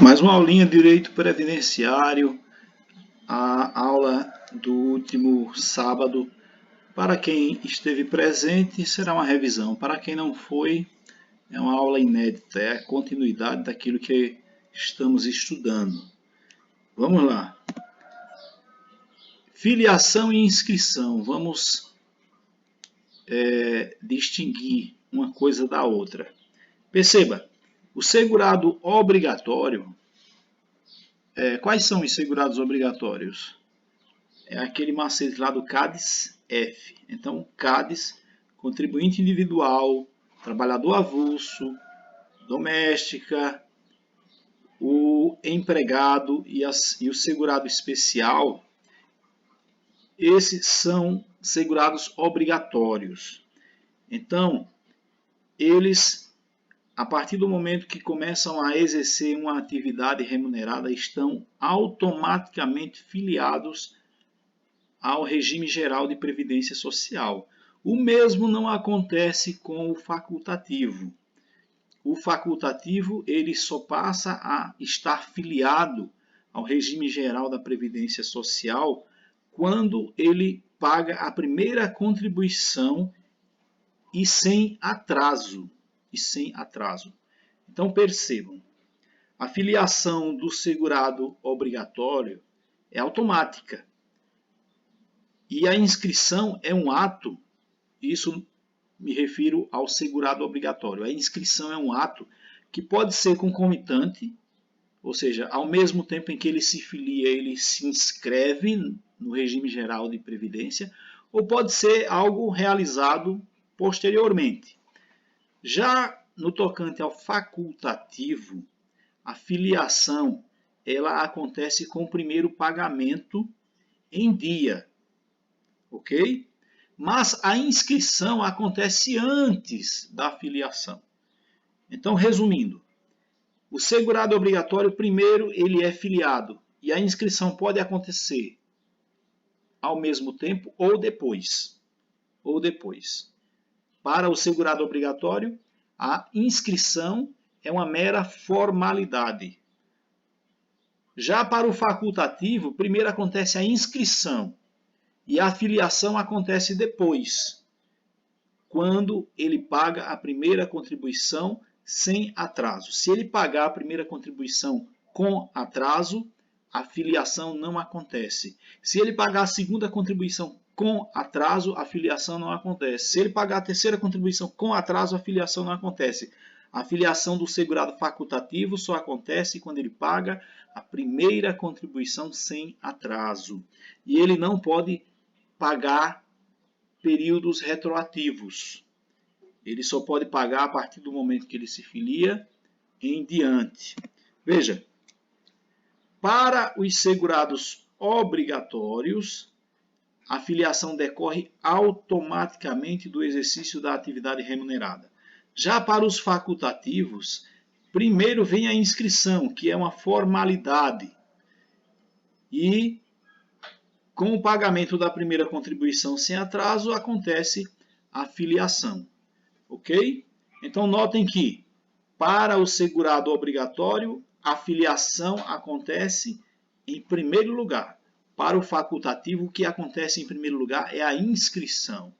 Mais uma aulinha de direito previdenciário, a aula do último sábado. Para quem esteve presente, será uma revisão. Para quem não foi, é uma aula inédita, é a continuidade daquilo que estamos estudando. Vamos lá. Filiação e inscrição. Vamos distinguir uma coisa da outra. Perceba, o segurado obrigatório. Quais são os segurados obrigatórios? É aquele macete lá do CADES-F. Então, CADES, contribuinte individual, trabalhador avulso, doméstica, o empregado e o segurado especial, esses são segurados obrigatórios. Então, eles, a partir do momento que começam a exercer uma atividade remunerada, estão automaticamente filiados ao regime geral de previdência social. O mesmo não acontece com o facultativo. O facultativo ele só passa a estar filiado ao regime geral da previdência social quando ele paga a primeira contribuição e sem atraso. Então percebam, a filiação do segurado obrigatório é automática. E a inscrição é um ato, isso me refiro ao segurado obrigatório. A inscrição é um ato que pode ser concomitante, ou seja, ao mesmo tempo em que ele se filia, ele se inscreve no regime geral de previdência, ou pode ser algo realizado posteriormente. Já no tocante ao facultativo, a filiação ela acontece com o primeiro pagamento em dia. Ok? Mas a inscrição acontece antes da filiação. Então, resumindo, o segurado obrigatório, primeiro, ele é filiado e a inscrição pode acontecer ao mesmo tempo ou depois. Para o segurado obrigatório, a inscrição é uma mera formalidade. Já para o facultativo, primeiro acontece a inscrição. E a filiação acontece depois, quando ele paga a primeira contribuição sem atraso. Se ele pagar a primeira contribuição com atraso, a filiação não acontece. Se ele pagar a segunda contribuição com atraso, a filiação não acontece. Se ele pagar a terceira contribuição com atraso, a filiação não acontece. A filiação do segurado facultativo só acontece quando ele paga a primeira contribuição sem atraso. E ele não pode pagar períodos retroativos. Ele só pode pagar a partir do momento que ele se filia em diante. Veja, para os segurados obrigatórios, a filiação decorre automaticamente do exercício da atividade remunerada. Já para os facultativos, primeiro vem a inscrição, que é uma formalidade. E com o pagamento da primeira contribuição sem atraso, acontece a filiação. Ok? Então, notem que, para o segurado obrigatório, a filiação acontece em primeiro lugar. Para o facultativo, o que acontece em primeiro lugar é a inscrição.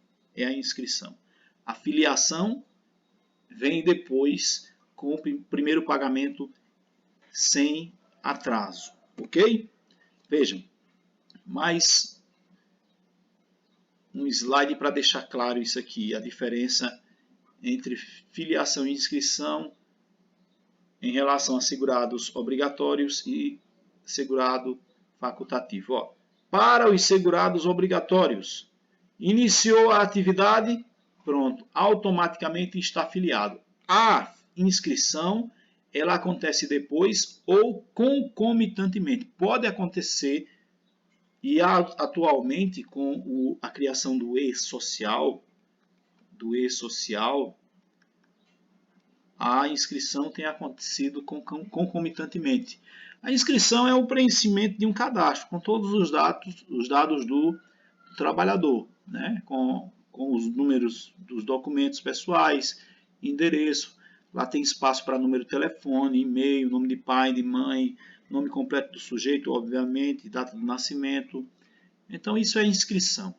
A filiação vem depois com o primeiro pagamento sem atraso. Ok? Vejam. Mais um slide para deixar claro isso aqui, a diferença entre filiação e inscrição em relação a segurados obrigatórios e segurado facultativo. Ó, para os segurados obrigatórios, iniciou a atividade, pronto, automaticamente está filiado. A inscrição, ela acontece depois ou concomitantemente. Pode acontecer. E atualmente, com a criação do e-social, a inscrição tem acontecido concomitantemente. A inscrição é o preenchimento de um cadastro com todos os dados do trabalhador, né? com os números dos documentos pessoais, endereço. Lá tem espaço para número de telefone, e-mail, nome de pai, de mãe, nome completo do sujeito, obviamente, data de nascimento. Então, isso é inscrição.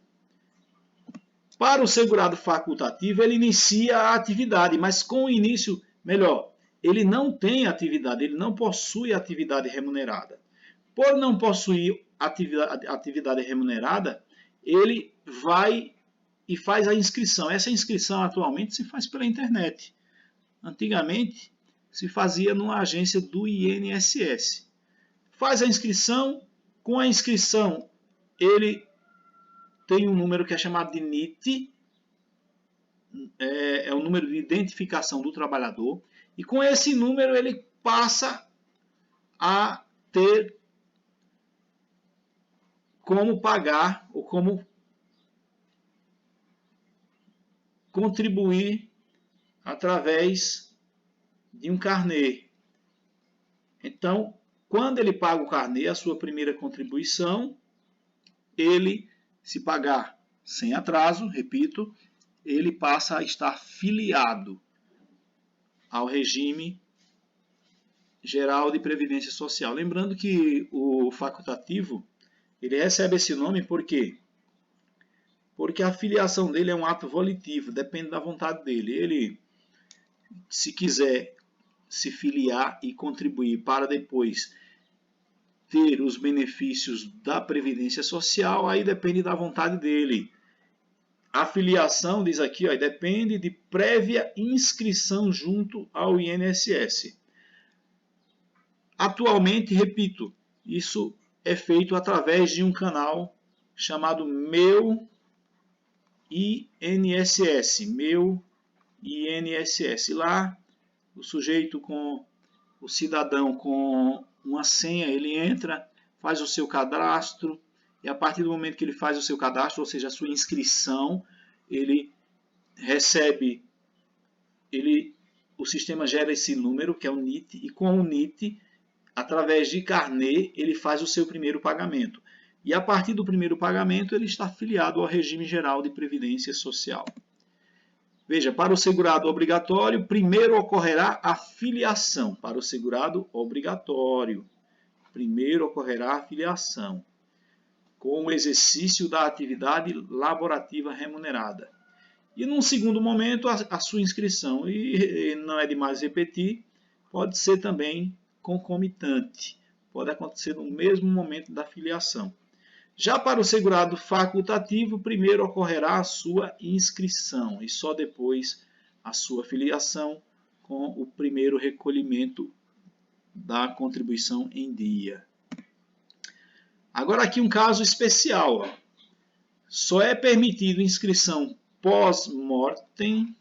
Para o segurado facultativo, ele inicia a atividade, mas com o início, melhor, ele não tem atividade, ele não possui atividade remunerada. Por não possuir atividade remunerada, ele vai e faz a inscrição. Essa inscrição atualmente se faz pela internet. Antigamente se fazia numa agência do INSS. Faz a inscrição, com a inscrição ele tem um número que é chamado de NIT, é o número de identificação do trabalhador, e com esse número ele passa a ter como pagar ou como contribuir através de um carnê. Então, quando ele paga o carnê, a sua primeira contribuição, ele, se pagar sem atraso, repito, ele passa a estar filiado ao regime geral de previdência social. Lembrando que o facultativo, ele recebe esse nome por quê? Porque a filiação dele é um ato volitivo, depende da vontade dele. Ele, se quiser se filiar e contribuir para depois ter os benefícios da Previdência Social, aí depende da vontade dele. A filiação, diz aqui, ó, depende de prévia inscrição junto ao INSS. Atualmente, repito, isso é feito através de um canal chamado Meu INSS. Meu INSS. Lá, o sujeito o cidadão com uma senha, ele entra, faz o seu cadastro, e a partir do momento que ele faz o seu cadastro, ou seja, a sua inscrição, ele recebe, o sistema gera esse número, que é o NIT, e com o NIT, através de carnê, ele faz o seu primeiro pagamento. E a partir do primeiro pagamento, ele está afiliado ao regime geral de previdência social. Veja, para o segurado obrigatório, primeiro ocorrerá a filiação. Para o segurado obrigatório, primeiro ocorrerá a filiação, com o exercício da atividade laborativa remunerada. E num segundo momento, a sua inscrição. E não é demais repetir, pode ser também concomitante. Pode acontecer no mesmo momento da filiação. Já para o segurado facultativo, primeiro ocorrerá a sua inscrição e só depois a sua filiação com o primeiro recolhimento da contribuição em dia. Agora aqui um caso especial. Ó. Só é permitido inscrição pós-mortem,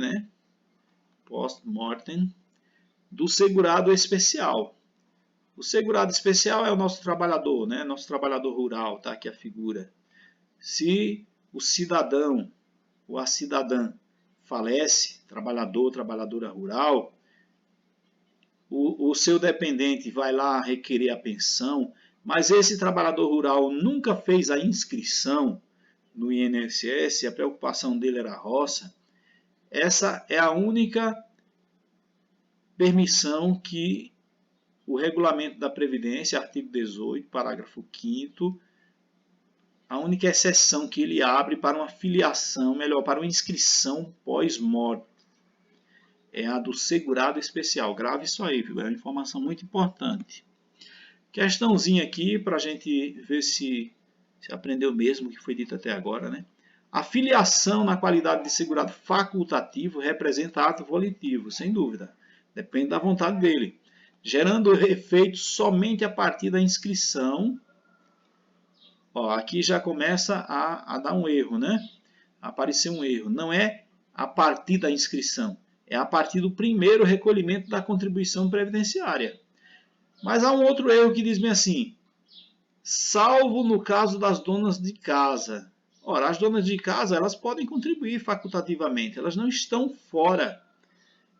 né? Pós-mortem do segurado especial. O segurado especial é o nosso trabalhador, né? Nosso trabalhador rural, tá aqui a figura. Se o cidadão ou a cidadã falece, trabalhador, trabalhadora rural, o seu dependente vai lá requerer a pensão, mas esse trabalhador rural nunca fez a inscrição no INSS, a preocupação dele era a roça, essa é a única permissão que o Regulamento da Previdência, artigo 18, parágrafo 5º, a única exceção que ele abre para uma filiação, melhor, para uma inscrição pós-morte, é a do segurado especial. Grave isso aí, viu? É uma informação muito importante. Questãozinha aqui para a gente ver se aprendeu mesmo o que foi dito até agora, né? A filiação na qualidade de segurado facultativo representa ato volitivo, sem dúvida. Depende da vontade dele. Gerando efeito somente a partir da inscrição. Ó, aqui já começa a dar um erro, né? A aparecer um erro. Não é a partir da inscrição, é a partir do primeiro recolhimento da contribuição previdenciária. Mas há um outro erro que diz bem assim, salvo no caso das donas de casa. Ora, as donas de casa, elas podem contribuir facultativamente, elas não estão fora.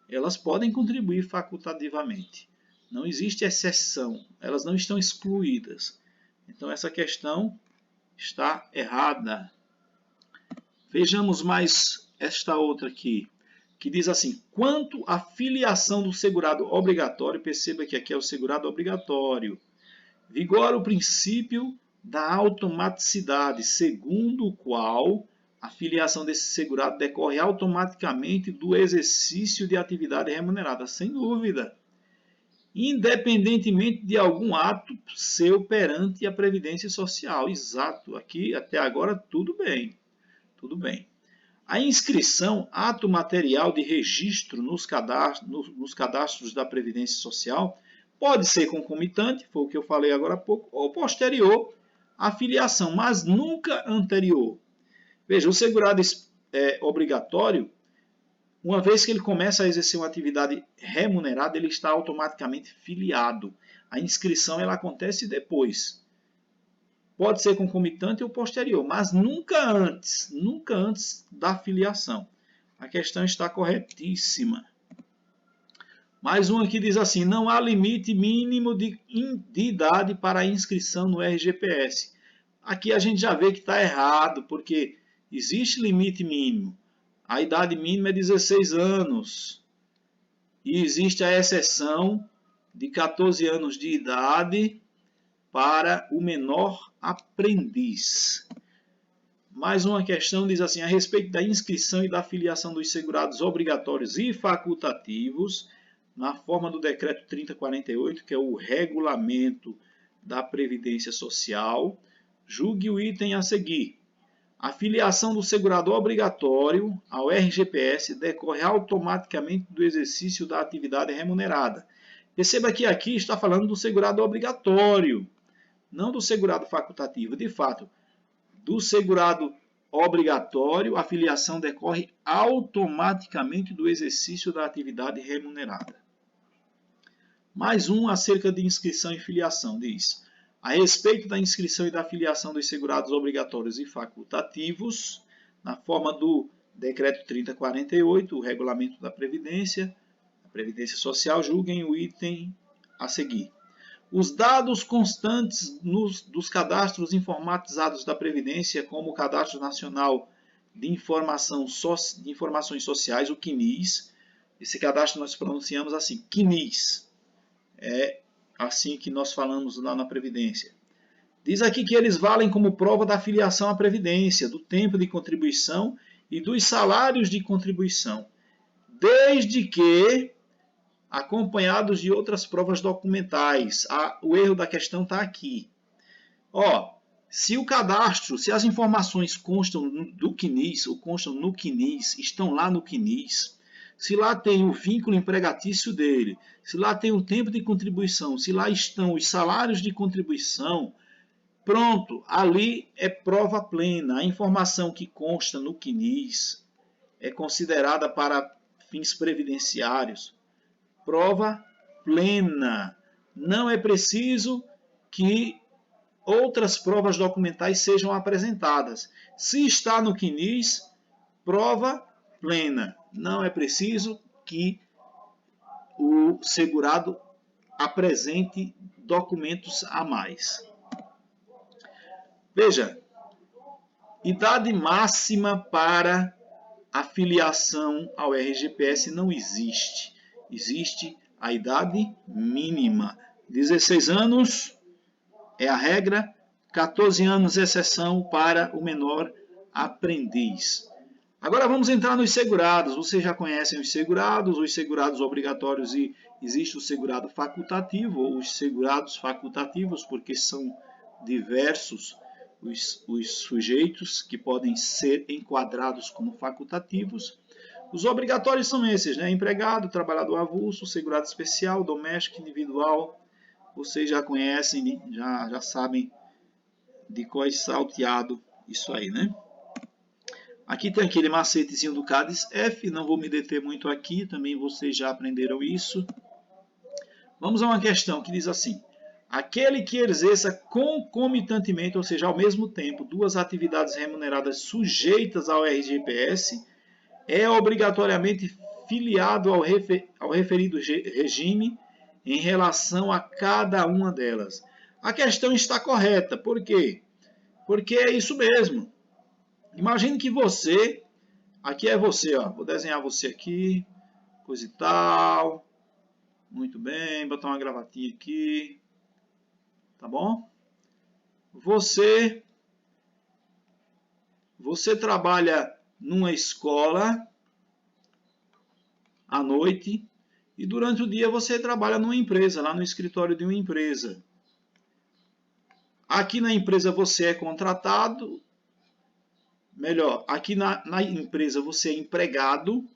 Elas podem contribuir facultativamente. Não existe exceção, elas não estão excluídas. Então essa questão está errada. Vejamos mais esta outra aqui. que diz assim: quanto à filiação do segurado obrigatório, perceba que aqui é o segurado obrigatório, vigora o princípio da automaticidade, segundo o qual a filiação desse segurado decorre automaticamente do exercício de atividade remunerada, sem dúvida, independentemente de algum ato seu perante a Previdência Social. Exato, aqui até agora tudo bem, tudo bem. A inscrição, ato material de registro nos cadastros da Previdência Social, pode ser concomitante, foi o que eu falei agora há pouco, ou posterior à filiação, mas nunca anterior. Veja, o segurado obrigatório, uma vez que ele começa a exercer uma atividade remunerada, ele está automaticamente filiado. A inscrição ela acontece depois. Pode ser concomitante ou posterior, mas nunca antes da filiação. A questão está corretíssima. Mais um aqui diz assim: não há limite mínimo de idade para a inscrição no RGPS. Aqui a gente já vê que está errado, porque existe limite mínimo. A idade mínima é 16 anos. E existe a exceção de 14 anos de idade para o menor aprendiz. Mais uma questão diz assim: a respeito da inscrição e da filiação dos segurados obrigatórios e facultativos, na forma do decreto 3048, que é o regulamento da Previdência Social, julgue o item a seguir. A filiação do segurado obrigatório ao RGPS decorre automaticamente do exercício da atividade remunerada. Perceba que aqui está falando do segurado obrigatório, não do segurado facultativo. De fato, do segurado obrigatório, a filiação decorre automaticamente do exercício da atividade remunerada. Mais um acerca de inscrição e filiação, diz: a respeito da inscrição e da filiação dos segurados obrigatórios e facultativos, na forma do decreto 3048, o regulamento da Previdência, a Previdência Social, julguem o item a seguir. Os dados constantes dos cadastros informatizados da Previdência, como o Cadastro Nacional de Informações Sociais, o CNIS, esse cadastro nós pronunciamos assim, CNIS, é assim que nós falamos lá na Previdência. Diz aqui que eles valem como prova da filiação à Previdência, do tempo de contribuição e dos salários de contribuição, desde que acompanhados de outras provas documentais. O erro da questão está aqui. Se o cadastro, se as informações constam do CNIS, ou constam no CNIS, estão lá no CNIS, se lá tem o vínculo empregatício dele, se lá tem o tempo de contribuição, se lá estão os salários de contribuição, pronto, ali é prova plena. A informação que consta no CNIS é considerada para fins previdenciários prova plena. Não é preciso que outras provas documentais sejam apresentadas. Se está no CNIS, prova plena. Não é preciso que o segurado apresente documentos a mais. Veja, idade máxima para a filiação ao RGPS não existe. Existe a idade mínima. 16 anos é a regra, 14 anos exceção para o menor aprendiz. Agora vamos entrar nos segurados. Vocês já conhecem os segurados obrigatórios e existe o segurado facultativo, ou os segurados facultativos, porque são diversos os sujeitos que podem ser enquadrados como facultativos. Os obrigatórios são esses, né? Empregado, trabalhador avulso, segurado especial, doméstico, individual. Vocês já conhecem, já sabem de qual salteado isso aí, né? Aqui tem aquele macetezinho do CADES-F, não vou me deter muito aqui, também vocês já aprenderam isso. Vamos a uma questão que diz assim: aquele que exerça concomitantemente, ou seja, ao mesmo tempo, duas atividades remuneradas sujeitas ao RGPS, é obrigatoriamente filiado ao referido regime em relação a cada uma delas. A questão está correta. Por quê? Porque é isso mesmo. Imagine que você aqui é você, ó. Vou desenhar você aqui, coisa e tal. Muito bem, botar uma gravatinha aqui. Tá bom? Você trabalha numa escola à noite e durante o dia você trabalha numa empresa, lá no escritório de uma empresa. Aqui na empresa você é contratado, melhor, aqui na empresa você é empregado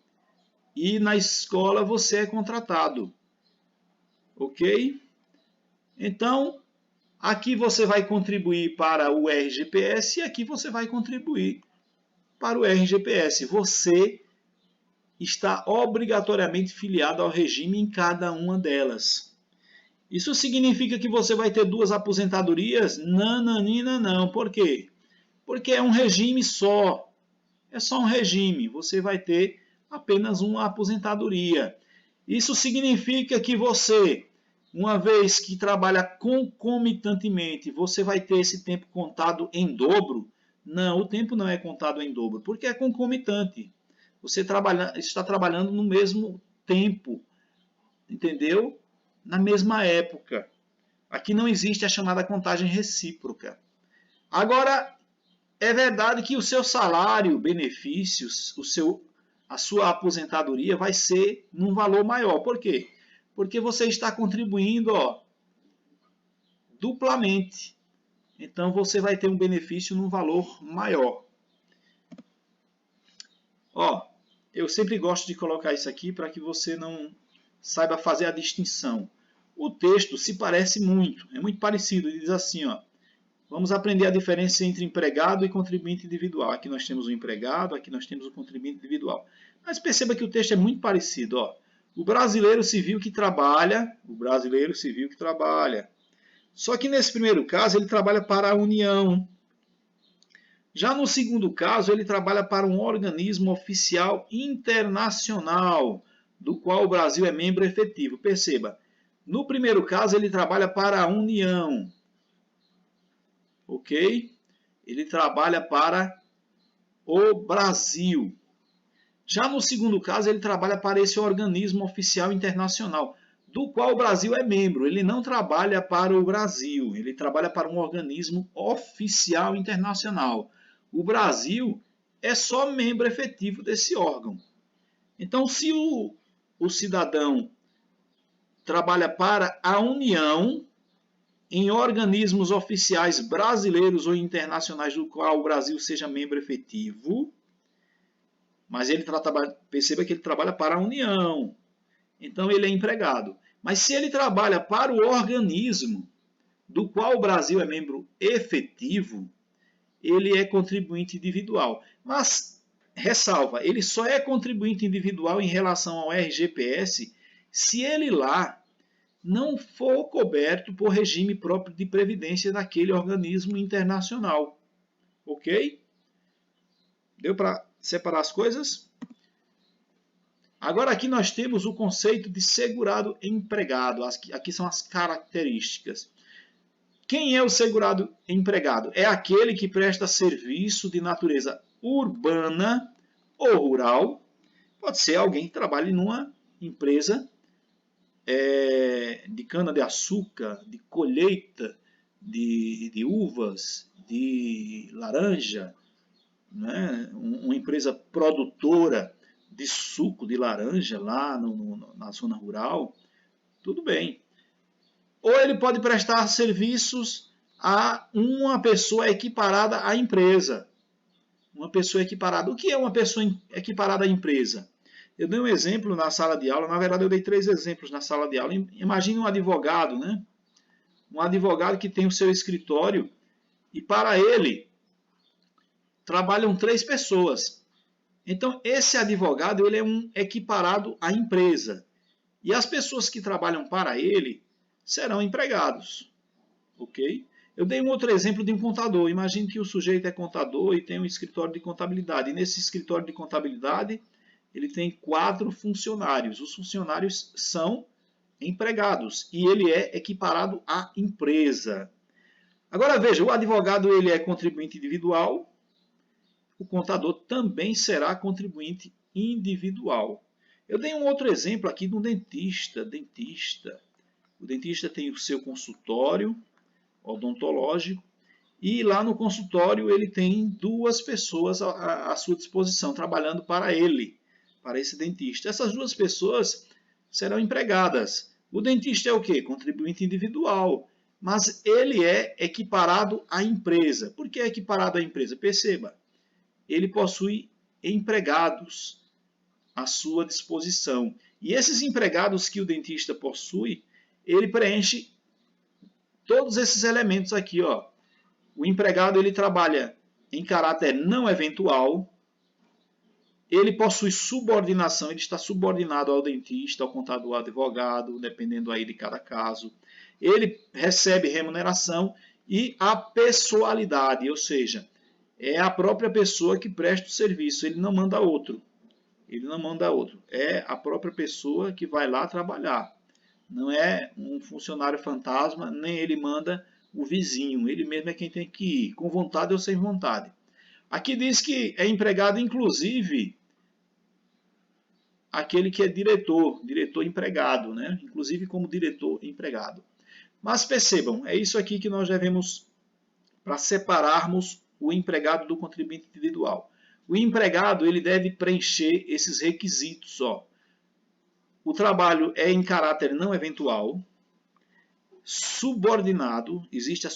e na escola você é contratado. Ok? Então, aqui você vai contribuir para o RGPS e aqui você vai contribuir para o RGPS. Você está obrigatoriamente filiado ao regime em cada uma delas. Isso significa que você vai ter duas aposentadorias? Nananina, não. Por quê? Porque é um regime só. É só um regime. Você vai ter apenas uma aposentadoria. Isso significa que você, uma vez que trabalha concomitantemente, você vai ter esse tempo contado em dobro? Não, o tempo não é contado em dobro, porque é concomitante. Você está trabalhando no mesmo tempo, entendeu? Na mesma época. Aqui não existe a chamada contagem recíproca. Agora, é verdade que o seu salário, benefícios, a sua aposentadoria vai ser num valor maior. Por quê? Porque você está contribuindo, ó, duplamente. Então você vai ter um benefício num valor maior. Ó, eu sempre gosto de colocar isso aqui para que você não saiba fazer a distinção. O texto se parece muito, é muito parecido. Ele diz assim, ó, vamos aprender a diferença entre empregado e contribuinte individual. Aqui nós temos o empregado, aqui nós temos o contribuinte individual. Mas perceba que o texto é muito parecido. Ó. O brasileiro civil que trabalha, Só que nesse primeiro caso ele trabalha para a União. Já no segundo caso ele trabalha para um organismo oficial internacional, do qual o Brasil é membro efetivo. Perceba, no primeiro caso ele trabalha para a União. Ok? Ele trabalha para o Brasil. Já no segundo caso, ele trabalha para esse organismo oficial internacional, do qual o Brasil é membro. Ele não trabalha para o Brasil, ele trabalha para um organismo oficial internacional. O Brasil é só membro efetivo desse órgão. Então, se o cidadão trabalha para a União, em organismos oficiais brasileiros ou internacionais do qual o Brasil seja membro efetivo, mas perceba que ele trabalha para a União, então ele é empregado. Mas se ele trabalha para o organismo do qual o Brasil é membro efetivo, ele é contribuinte individual. Mas, ressalva, ele só é contribuinte individual em relação ao RGPS se ele lá não for coberto por regime próprio de previdência daquele organismo internacional. Ok? Deu para separar as coisas? Agora aqui nós temos o conceito de segurado empregado. Aqui são as características. Quem é o segurado empregado? É aquele que presta serviço de natureza urbana ou rural. Pode ser alguém que trabalhe numa empresa de cana-de-açúcar, de colheita de uvas, de laranja, né? Uma empresa produtora de suco de laranja lá na zona rural, tudo bem. Ou ele pode prestar serviços a uma pessoa equiparada à empresa. Uma pessoa equiparada. O que é uma pessoa equiparada à empresa? Eu dei um exemplo na sala de aula, na verdade eu dei 3 exemplos na sala de aula. Imagine um advogado, né? Um advogado que tem o seu escritório e para ele trabalham 3 pessoas. Então esse advogado ele é um equiparado à empresa. E as pessoas que trabalham para ele serão empregados. Ok? Eu dei um outro exemplo de um contador. Imagine que o sujeito é contador e tem um escritório de contabilidade. E nesse escritório de contabilidade ele tem 4 funcionários. Os funcionários são empregados e ele é equiparado à empresa. Agora veja, o advogado ele é contribuinte individual, o contador também será contribuinte individual. Eu dei um outro exemplo aqui de um dentista. O dentista tem o seu consultório odontológico e lá no consultório ele tem 2 pessoas à sua disposição trabalhando para ele, para esse dentista. Essas 2 pessoas serão empregadas. O dentista é o quê? Contribuinte individual, mas ele é equiparado à empresa. Por que é equiparado à empresa? Perceba, ele possui empregados à sua disposição. E esses empregados que o dentista possui, ele preenche todos esses elementos aqui, ó. O empregado ele trabalha em caráter não eventual, ele possui subordinação, ele está subordinado ao dentista, ao contador, ao advogado, dependendo aí de cada caso. Ele recebe remuneração e a pessoalidade, ou seja, é a própria pessoa que presta o serviço, ele não manda outro. Ele não manda outro, é a própria pessoa que vai lá trabalhar. Não é um funcionário fantasma, nem ele manda o vizinho, ele mesmo é quem tem que ir, com vontade ou sem vontade. Aqui diz que é empregado, inclusive, aquele que é diretor empregado, né? Inclusive como diretor empregado. Mas percebam, é isso aqui que nós devemos, para separarmos o empregado do contribuinte individual. O empregado ele deve preencher esses requisitos. Ó. O trabalho é em caráter não eventual, subordinado, existe a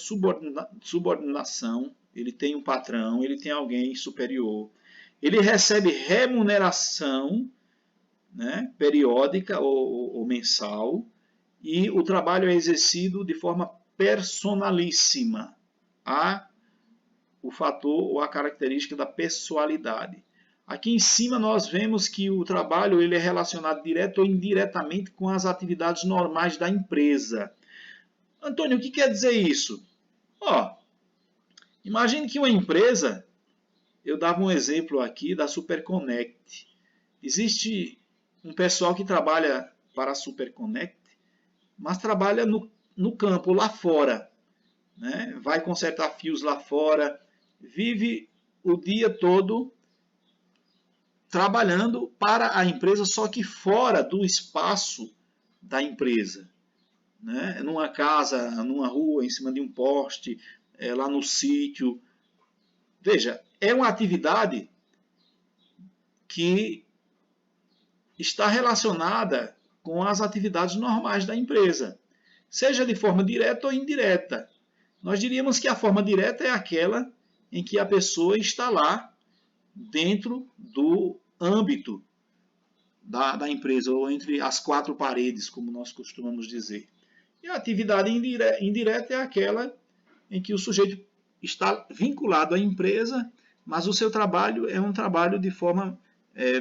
subordinação, ele tem um patrão, ele tem alguém superior, ele recebe remuneração, né, periódica ou mensal, e o trabalho é exercido de forma personalíssima. Há o fator ou a característica da pessoalidade. Aqui em cima nós vemos que o trabalho ele é relacionado direto ou indiretamente com as atividades normais da empresa. Antônio, o que quer dizer isso? Imagine que uma empresa, eu dava um exemplo aqui da Superconnect. Existe um pessoal que trabalha para a Superconnect, mas trabalha no campo, lá fora. Né? Vai consertar fios lá fora, vive o dia todo trabalhando para a empresa, só que fora do espaço da empresa. Né? Numa casa, numa rua, em cima de um poste, lá no sítio. Veja, é uma atividade que está relacionada com as atividades normais da empresa, seja de forma direta ou indireta. Nós diríamos que a forma direta é aquela em que a pessoa está lá dentro do âmbito da empresa, ou entre as 4 paredes, como nós costumamos dizer. E a atividade indireta é aquela em que o sujeito está vinculado à empresa, mas o seu trabalho é um trabalho de forma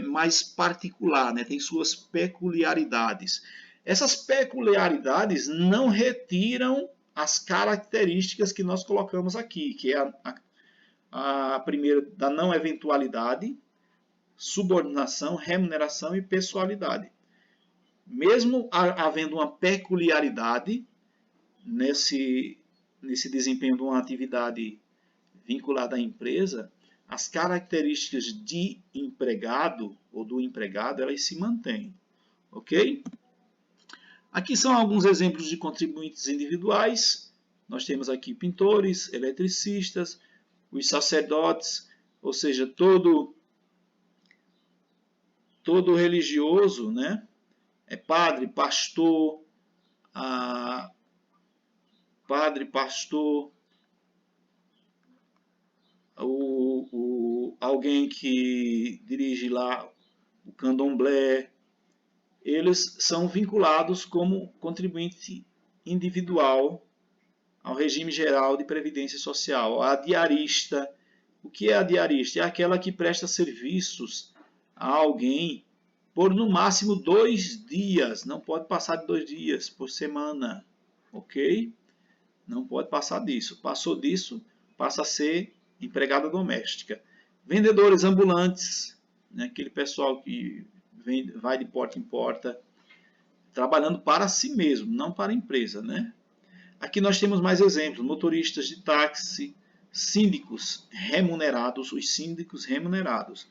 mais particular, né? Tem suas peculiaridades. Essas peculiaridades não retiram as características que nós colocamos aqui, que é a primeira da não eventualidade, subordinação, remuneração e pessoalidade. Mesmo havendo uma peculiaridade nesse desempenho de uma atividade vinculada à empresa, as características de empregado ou do empregado, elas se mantêm. Ok? Aqui são alguns exemplos de contribuintes individuais. Nós temos aqui pintores, eletricistas, os sacerdotes, ou seja, todo religioso, né? É padre, pastor, alguém que dirige lá o candomblé, eles são vinculados como contribuinte individual ao regime geral de previdência social. A diarista, o que é a diarista? É aquela que presta serviços a alguém por no máximo 2 dias, não pode passar de 2 dias por semana, ok? Não pode passar disso. Passou disso, passa a ser empregada doméstica. Vendedores ambulantes, né, aquele pessoal que vai de porta em porta, trabalhando para si mesmo, não para a empresa. Né? Aqui nós temos mais exemplos. Motoristas de táxi, síndicos remunerados, os síndicos remunerados,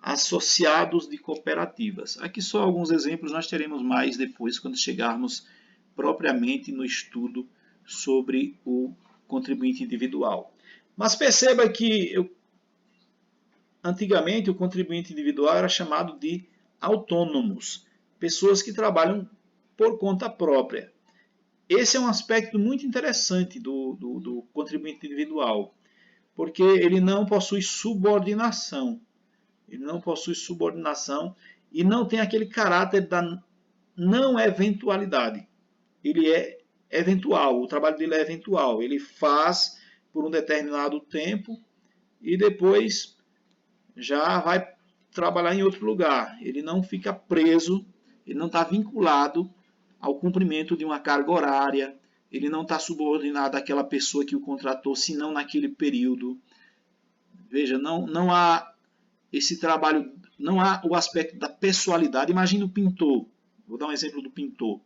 associados de cooperativas. Aqui só alguns exemplos, nós teremos mais depois quando chegarmos propriamente no estudo sobre o contribuinte individual. Mas perceba que antigamente o contribuinte individual era chamado de autônomos, pessoas que trabalham por conta própria. Esse é um aspecto muito interessante do contribuinte individual, porque ele não possui subordinação. Ele não possui subordinação e não tem aquele caráter da não eventualidade. Ele é eventual, o trabalho dele é eventual. Ele faz por um determinado tempo e depois já vai trabalhar em outro lugar. Ele não fica preso, ele não está vinculado ao cumprimento de uma carga horária, ele não está subordinado àquela pessoa que o contratou, senão naquele período. Veja, não há esse trabalho, não há o aspecto da pessoalidade. Imagina o pintor, vou dar um exemplo do pintor.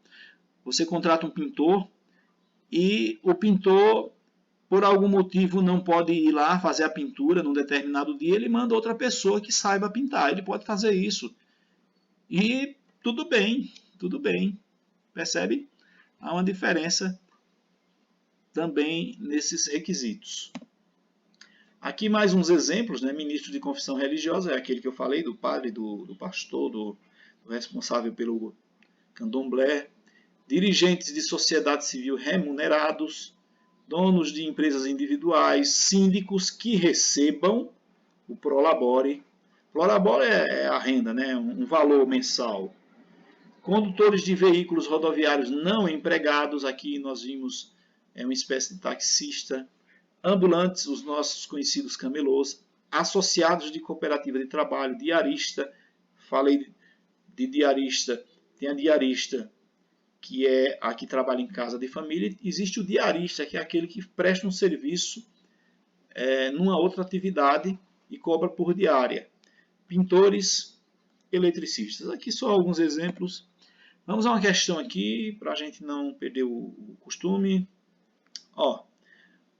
Você contrata um pintor e o pintor, por algum motivo, não pode ir lá fazer a pintura num determinado dia, ele manda outra pessoa que saiba pintar. Ele pode fazer isso. E tudo bem, tudo bem. Percebe? Há uma diferença também nesses requisitos. Aqui mais uns exemplos, né? Ministro de confissão religiosa é aquele que eu falei, do padre, do pastor, do responsável pelo candomblé. Dirigentes de sociedade civil remunerados, donos de empresas individuais, síndicos que recebam o prolabore. Prolabore é a renda, né? Um valor mensal. Condutores de veículos rodoviários não empregados, aqui nós vimos uma espécie de taxista. Ambulantes, os nossos conhecidos camelôs. Associados de cooperativa de trabalho, diarista. Falei de diarista, tem a diarista, que é a que trabalha em casa de família. Existe o diarista, que é aquele que presta um serviço numa outra atividade e cobra por diária. Pintores, eletricistas. Aqui só alguns exemplos. Vamos a uma questão aqui, para a gente não perder o costume.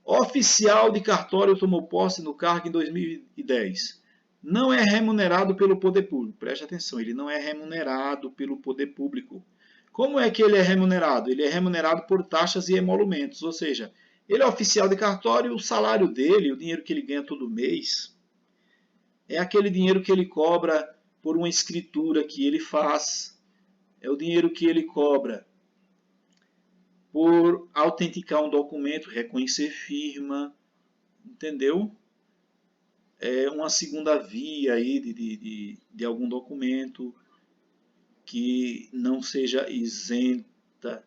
Oficial de cartório tomou posse no cargo em 2010. Não é remunerado pelo poder público. Preste atenção, ele não é remunerado pelo poder público. Como é que ele é remunerado? Ele é remunerado por taxas e emolumentos, ou seja, ele é oficial de cartório, o salário dele, o dinheiro que ele ganha todo mês, é aquele dinheiro que ele cobra por uma escritura que ele faz, é o dinheiro que ele cobra por autenticar um documento, reconhecer firma, entendeu? É uma segunda via aí de algum documento que não seja isenta,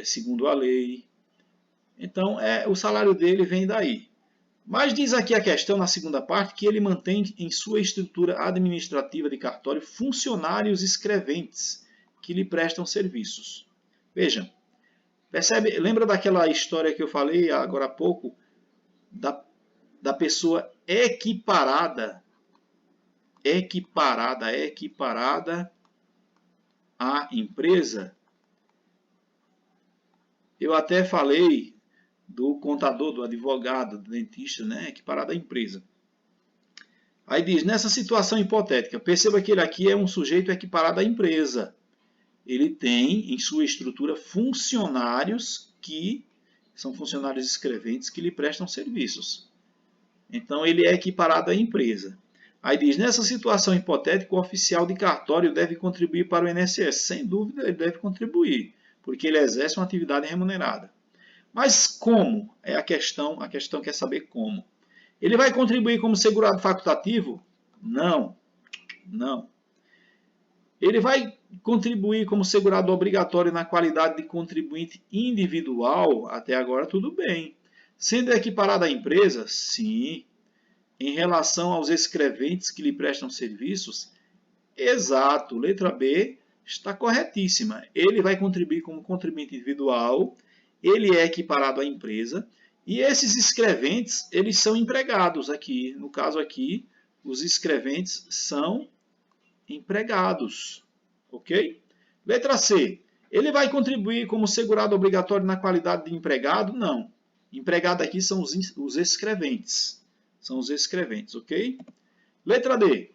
segundo a lei. Então, o salário dele vem daí. Mas diz aqui a questão, na segunda parte, que ele mantém em sua estrutura administrativa de cartório funcionários escreventes que lhe prestam serviços. Vejam, percebe? Lembra daquela história que eu falei agora há pouco, da pessoa equiparada à empresa? Eu até falei do contador, do advogado, do dentista, né, equiparado à empresa. Aí diz, nessa situação hipotética, perceba que ele aqui é um sujeito equiparado à empresa. Ele tem em sua estrutura funcionários que são funcionários escreventes que lhe prestam serviços. Então ele é equiparado à empresa. Aí diz, nessa situação hipotética, o oficial de cartório deve contribuir para o INSS. Sem dúvida, ele deve contribuir, porque ele exerce uma atividade remunerada. Mas como? É a questão quer saber como. Ele vai contribuir como segurado facultativo? Não. Ele vai contribuir como segurado obrigatório na qualidade de contribuinte individual? Até agora tudo bem. Sendo equiparado à empresa? Sim. Em relação aos escreventes que lhe prestam serviços? Exato. Letra B está corretíssima. Ele vai contribuir como contribuinte individual, ele é equiparado à empresa, e esses escreventes, eles são empregados aqui. No caso aqui, os escreventes são empregados, ok? Letra C. Ele vai contribuir como segurado obrigatório na qualidade de empregado? Não. Empregado aqui são os escreventes. São os escreventes, ok? Letra D.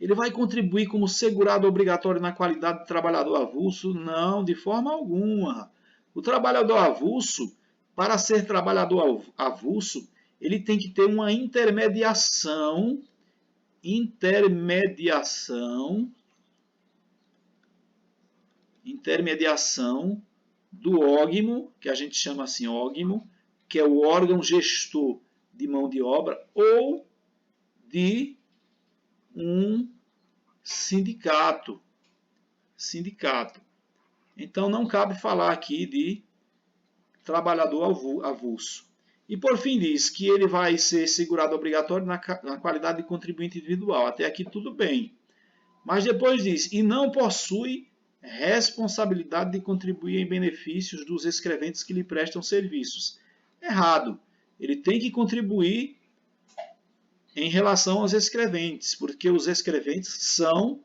Ele vai contribuir como segurado obrigatório na qualidade de trabalhador avulso? Não, de forma alguma. O trabalhador avulso, para ser trabalhador avulso, ele tem que ter uma intermediação do ógmo, que a gente chama assim ógmo, que é o órgão gestor de mão de obra, ou de um sindicato. Então não cabe falar aqui de trabalhador avulso. E por fim diz que ele vai ser segurado obrigatório na qualidade de contribuinte individual. Até aqui tudo bem. Mas depois diz, e não possui responsabilidade de contribuir em benefícios dos escreventes que lhe prestam serviços. Errado. Ele tem que contribuir em relação aos escreventes, porque os escreventes são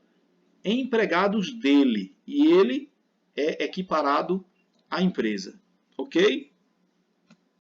empregados dele e ele é equiparado à empresa. Ok?